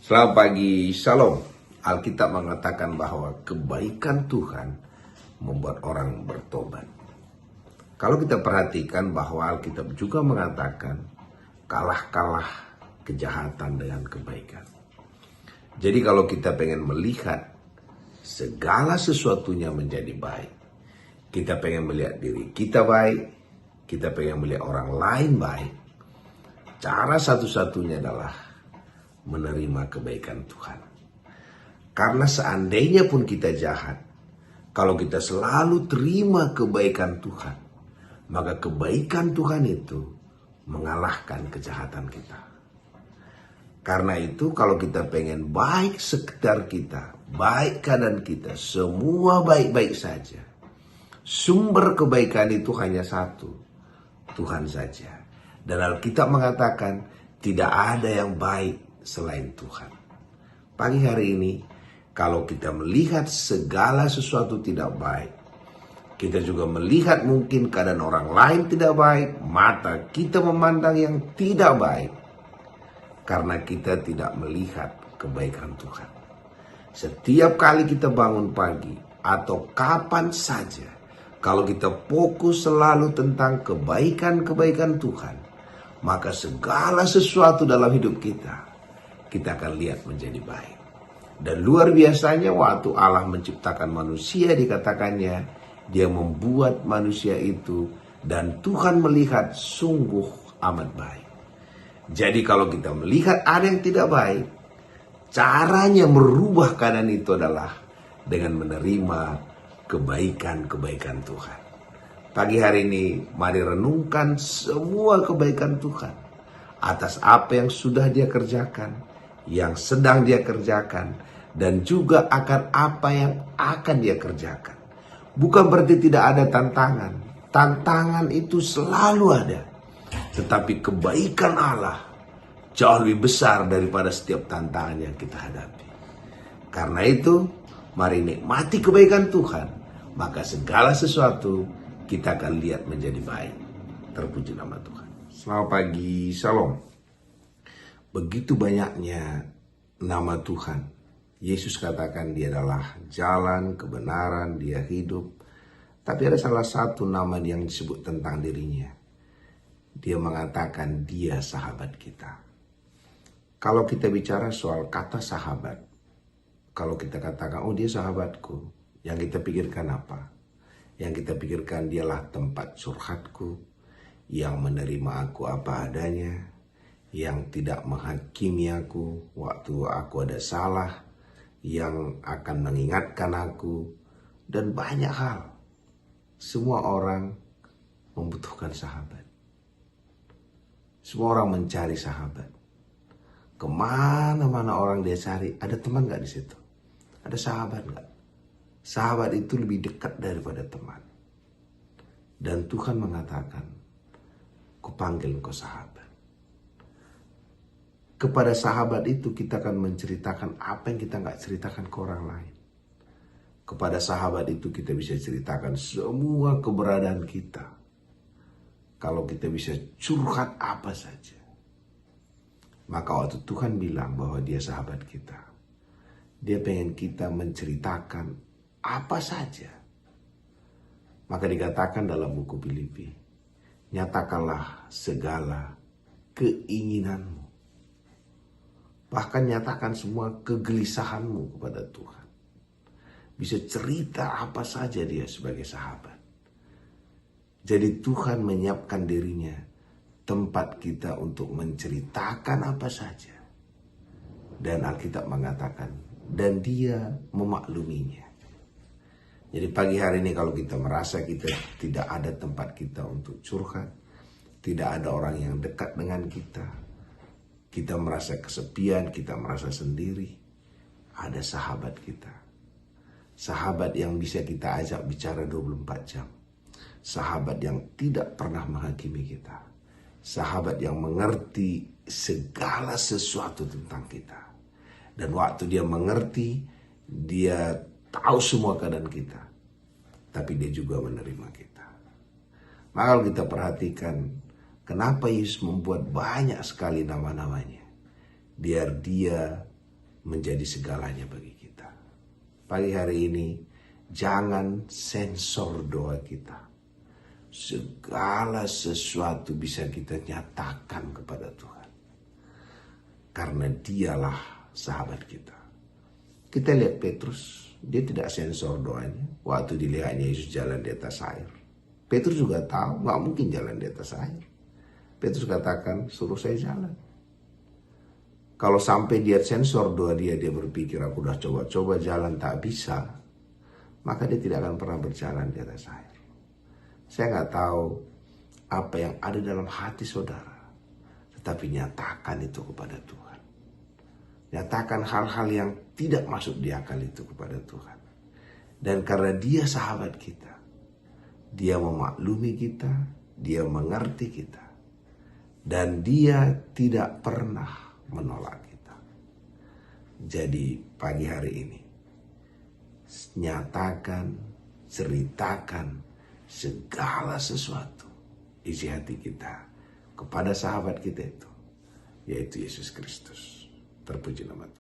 Selamat pagi, Shalom. Alkitab mengatakan bahwa kebaikan Tuhan membuat orang bertobat. Kalau kita perhatikan bahwa Alkitab juga mengatakan kalah kejahatan dengan kebaikan. Jadi kalau kita pengen melihat segala sesuatunya menjadi baik, kita pengen melihat diri kita baik, kita pengen melihat orang lain baik, cara satu-satunya adalah menerima kebaikan Tuhan. Karena seandainya pun kita jahat, kalau kita selalu terima kebaikan Tuhan, maka kebaikan Tuhan itu mengalahkan kejahatan kita. Karena itu kalau kita pengen baik sekitar kita, baik keadaan kita, semua baik-baik saja. Sumber kebaikan itu hanya satu, Tuhan saja. Dan Alkitab mengatakan tidak ada yang baik selain Tuhan. Pagi hari ini, kalau kita melihat segala sesuatu tidak baik, kita juga melihat mungkin keadaan orang lain tidak baik, mata kita memandang yang tidak baik, karena kita tidak melihat kebaikan Tuhan. Setiap kali kita bangun pagi, atau kapan saja, kalau kita fokus selalu tentang kebaikan-kebaikan Tuhan, maka segala sesuatu dalam hidup kita akan lihat menjadi baik. Dan luar biasanya waktu Allah menciptakan manusia, dikatakannya dia membuat manusia itu dan Tuhan melihat sungguh amat baik. Jadi kalau kita melihat ada yang tidak baik, caranya merubah keadaan itu adalah dengan menerima kebaikan-kebaikan Tuhan. Pagi hari ini mari renungkan semua kebaikan Tuhan atas apa yang sudah dia kerjakan, yang sedang dia kerjakan, dan juga akan apa yang akan dia kerjakan. Bukan berarti tidak ada tantangan. Tantangan itu selalu ada. Tetapi kebaikan Allah jauh lebih besar daripada setiap tantangan yang kita hadapi. Karena itu, mari nikmati kebaikan Tuhan. Maka segala sesuatu kita akan lihat menjadi baik. Terpuji nama Tuhan. Selamat pagi, Shalom. Begitu banyaknya nama Tuhan. Yesus katakan dia adalah jalan, kebenaran, dia hidup. Tapi ada salah satu nama yang disebut tentang dirinya. Dia mengatakan dia sahabat kita. Kalau kita bicara soal kata sahabat, kalau kita katakan, oh dia sahabatku, yang kita pikirkan apa? Yang kita pikirkan dialah tempat curhatku, yang menerima aku apa adanya, yang tidak menghakimi aku waktu aku ada salah, yang akan mengingatkan aku, dan banyak hal. Semua orang membutuhkan sahabat. Semua orang mencari sahabat. Kemana-mana orang dia cari, ada teman gak di situ? Ada sahabat gak? Sahabat itu lebih dekat daripada teman. Dan Tuhan mengatakan, kupanggil engkau sahabat. Kepada sahabat itu kita akan menceritakan apa yang kita gak ceritakan ke orang lain. Kepada sahabat itu kita bisa ceritakan semua keberadaan kita. Kalau kita bisa curhat apa saja. Maka waktu Tuhan bilang bahwa dia sahabat kita, dia pengen kita menceritakan apa saja. Maka dikatakan dalam buku Filipi, nyatakanlah segala keinginanmu. Bahkan nyatakan semua kegelisahanmu kepada Tuhan. Bisa cerita apa saja dia sebagai sahabat. Jadi Tuhan menyiapkan dirinya tempat kita untuk menceritakan apa saja. Dan Alkitab mengatakan, dan dia memakluminya. Jadi pagi hari ini kalau kita merasa kita tidak ada tempat kita untuk curhat, tidak ada orang yang dekat dengan kita merasa kesepian, kita merasa sendiri, ada sahabat kita. Sahabat yang bisa kita ajak bicara 24 jam. Sahabat yang tidak pernah menghakimi kita. Sahabat yang mengerti segala sesuatu tentang kita. Dan waktu dia mengerti, dia tahu semua keadaan kita. Tapi dia juga menerima kita. Maka kalau kita perhatikan, kenapa Yesus membuat banyak sekali nama-namanya? Biar dia menjadi segalanya bagi kita. Pagi hari ini, jangan sensor doa kita. Segala sesuatu bisa kita nyatakan kepada Tuhan. Karena dialah sahabat kita. Kita lihat Petrus, dia tidak sensor doanya. Waktu dilihatnya Yesus jalan di atas air. Petrus juga tahu, gak mungkin jalan di atas air. Petrus katakan, suruh saya jalan. Kalau sampai dia sensor doa dia berpikir, aku udah coba-coba jalan tak bisa, maka dia tidak akan pernah berjalan di atas air. Saya nggak tahu apa yang ada dalam hati saudara, tetapi nyatakan itu kepada Tuhan. Nyatakan hal-hal yang tidak masuk di akal itu kepada Tuhan. Dan karena dia sahabat kita, dia memaklumi kita, dia mengerti kita, dan dia tidak pernah menolak kita. Jadi pagi hari ini, nyatakan, ceritakan segala sesuatu isi hati kita kepada sahabat kita itu, yaitu Yesus Kristus. Terpuji nama Tuhan.